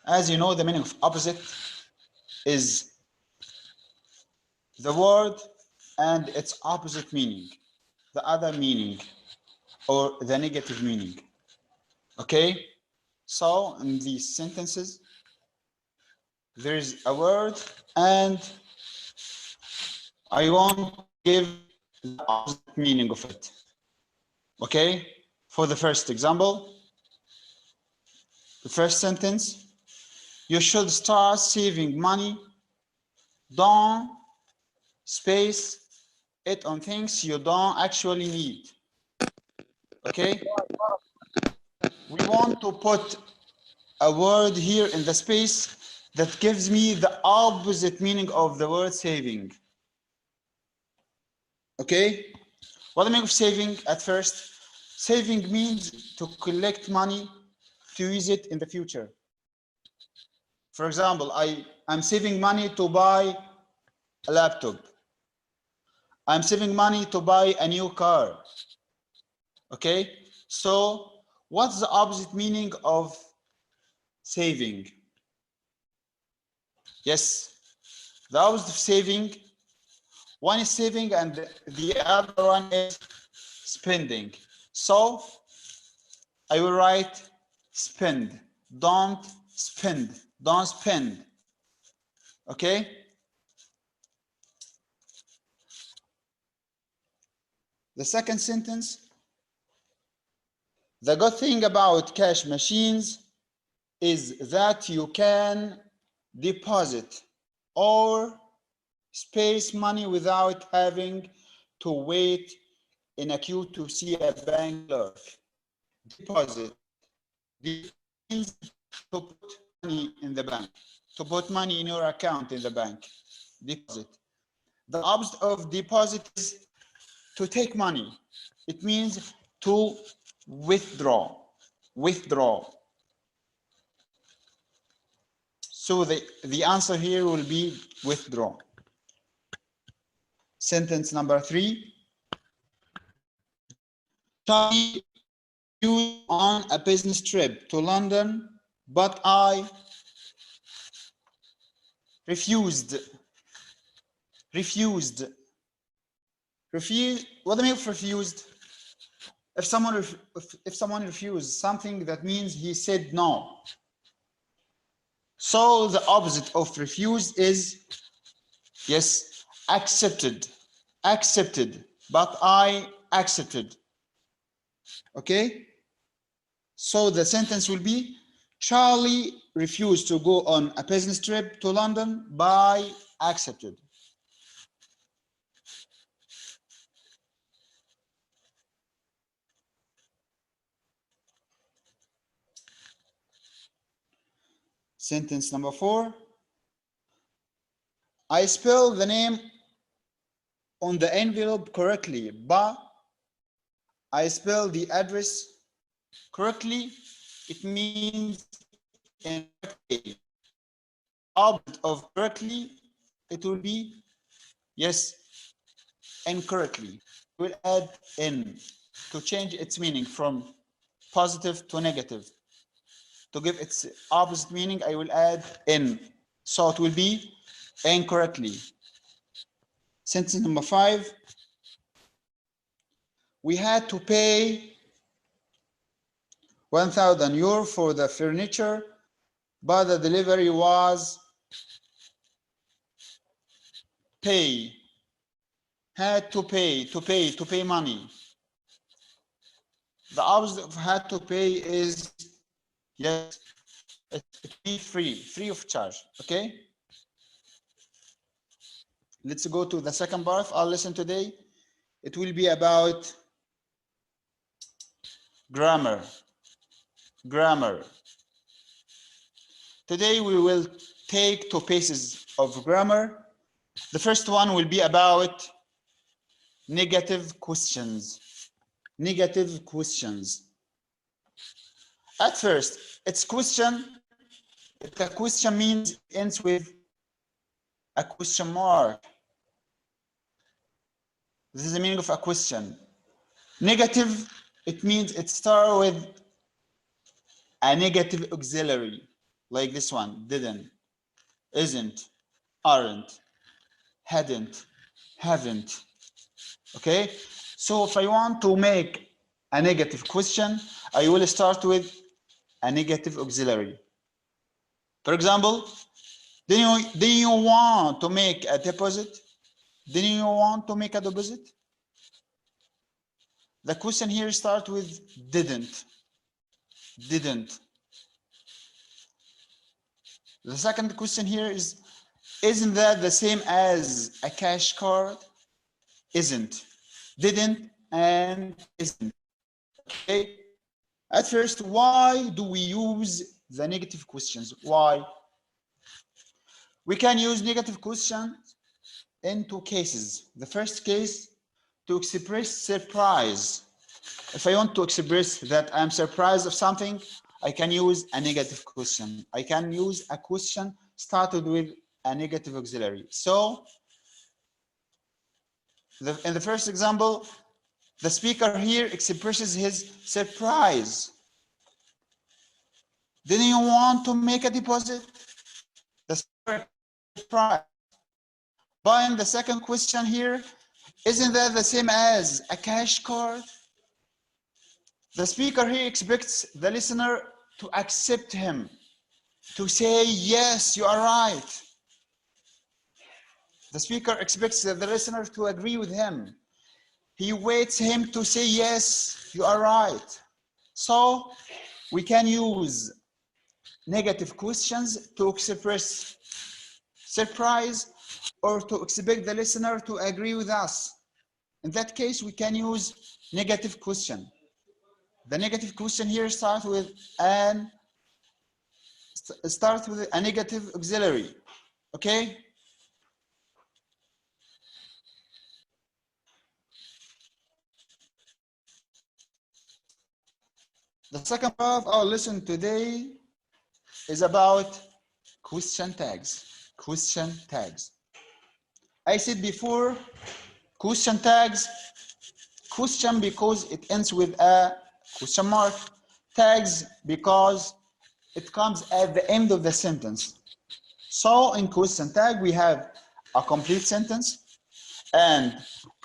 As you know, the meaning of opposite is the word and its opposite meaning, the other meaning or the negative meaning. Okay, so in these sentences there is a word and I want to give the opposite meaning of it. Okay, for the first example, the first sentence, you should start saving money. Don't space it on things you don't actually need. Okay, we want to put a word here in the space that gives me the opposite meaning of the word saving. Okay, what the meaning of saving at first? Saving means to collect money to use it in the future. For example, I'm saving money to buy a laptop. I'm saving money to buy a new car. Okay, so what's the opposite meaning of saving? Yes, the opposite of saving, one is saving and the other one is spending. So I will write spend. Don't spend. Don't spend. Okay? The second sentence, the good thing about cash machines is that you can deposit or space money without having to wait in a queue to see a bank clerk. Deposit means to put money in the bank, to put money in your account in the bank. Deposit. The opposite of deposit is to take money. It means to withdraw. Withdraw. So the answer here will be withdraw. Sentence number 3. Charlie was on a business trip to London, but I refused. Refused. Refuse. What do I mean of refused? If someone refused something, that means he said no. So the opposite of refused is, yes, accepted. Accepted. But I accepted. Okay? So the sentence will be, Charlie refused to go on a business trip to London, but I accepted. Sentence number 4. I spelled the name on the envelope correctly, but I spelled the address correctly. It means incorrectly. Opposite of correctly, it will be, yes, incorrectly. We'll add in to change its meaning from positive to negative. To give its opposite meaning, I will add in. So it will be incorrectly. Sentence number 5. We had to pay 1,000 euro for the furniture, but the delivery was pay. Had to pay money. The opposite of had to pay is, yes, it be free of charge. Okay, let's go to the second part of our lesson today. It will be about grammar. Today we will take 2 pieces of grammar. The first one will be about negative questions. Negative questions. At first, it's question. If a question means ends with a question mark. This is the meaning of a question. Negative, it means it starts with a negative auxiliary. like this one: didn't, isn't, aren't, hadn't, haven't. Okay, so if I want to make a negative question, I will start with a negative auxiliary. For example, do you want to make a deposit? Do you want to make a deposit? The question here starts with didn't. Didn't. The second question here is, isn't that the same as a cash card? Isn't. Didn't and isn't. Okay. At first, why do we use the negative questions? Why? We can use negative questions in two cases. The first case, to express surprise. If I want to express that I'm surprised of something, I can use a negative question. I can use a question started with a negative auxiliary. So, in the first example, the speaker here expresses his surprise. Didn't you want to make a deposit? The surprise. But in the second question here, isn't that the same as a cash card? The speaker here expects the listener to accept him, to say, yes, you are right. The speaker expects the listener to agree with him. He waits him to say, yes, you are right. So we can use negative questions to express surprise or to expect the listener to agree with us. In that case, we can use negative question. The negative question here starts with a negative auxiliary. Okay? The second part of our lesson today is about question tags. Question tags. I said before, question tags, question because it ends with a question mark, tags because it comes at the end of the sentence. So in question tag, we have a complete sentence, and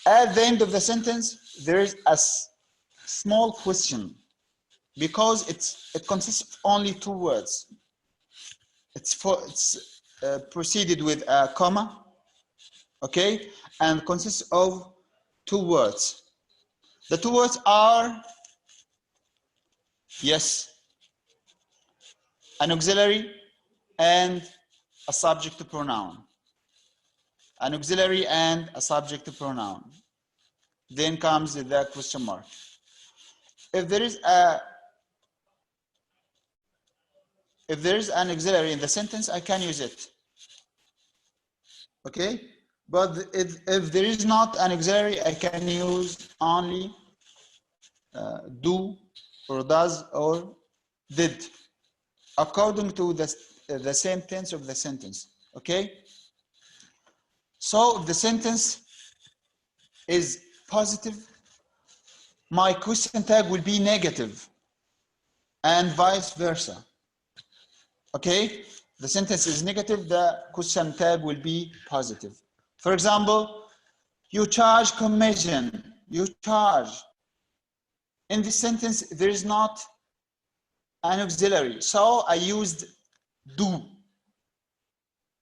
at the end of the sentence, there is a small question because it consists of only two words. It's preceded with a comma, okay, and consists of two words. The two words are, yes, an auxiliary and a subject pronoun. An auxiliary and a subject pronoun. Then comes the question mark. If there is an auxiliary in the sentence, I can use it. Okay? But if there is not an auxiliary, I can use only do or does or did, according to the same tense of the sentence. Okay? So if the sentence is positive, my question tag will be negative, and vice versa. Okay? The sentence is negative, the question tag will be positive. For example, you charge commission. You charge. In this sentence, there is not an auxiliary, so I used do.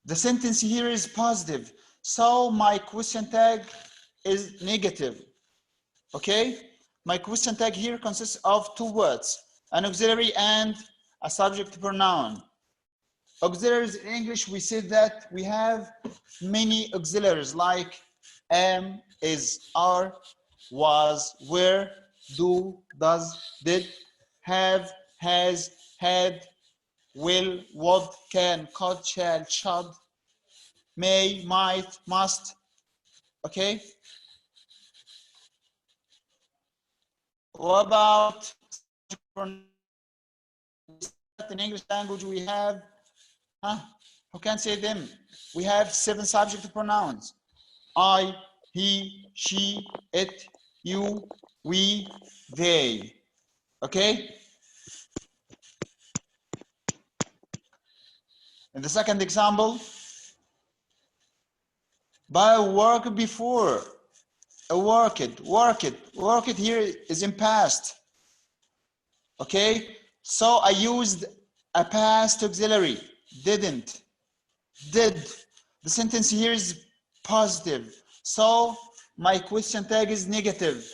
The sentence here is positive, so my question tag is negative. Okay? My question tag here consists of two words, an auxiliary and a subject pronoun. Auxiliaries in English, we said that we have many auxiliaries like am, is, are, was, were, do, does, did, have, has, had, will, would, can, could, shall, should, may, might, must. Okay? What about in English language we have, who can say them? We have 7 subject pronouns. I, he, she, it, you, we, they. Okay? In the second example, by work before, work it here is in past. Okay, so I used a past auxiliary, didn't, did. The sentence here is positive, so my question tag is negative.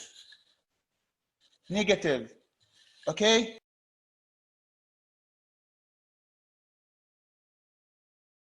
Okay.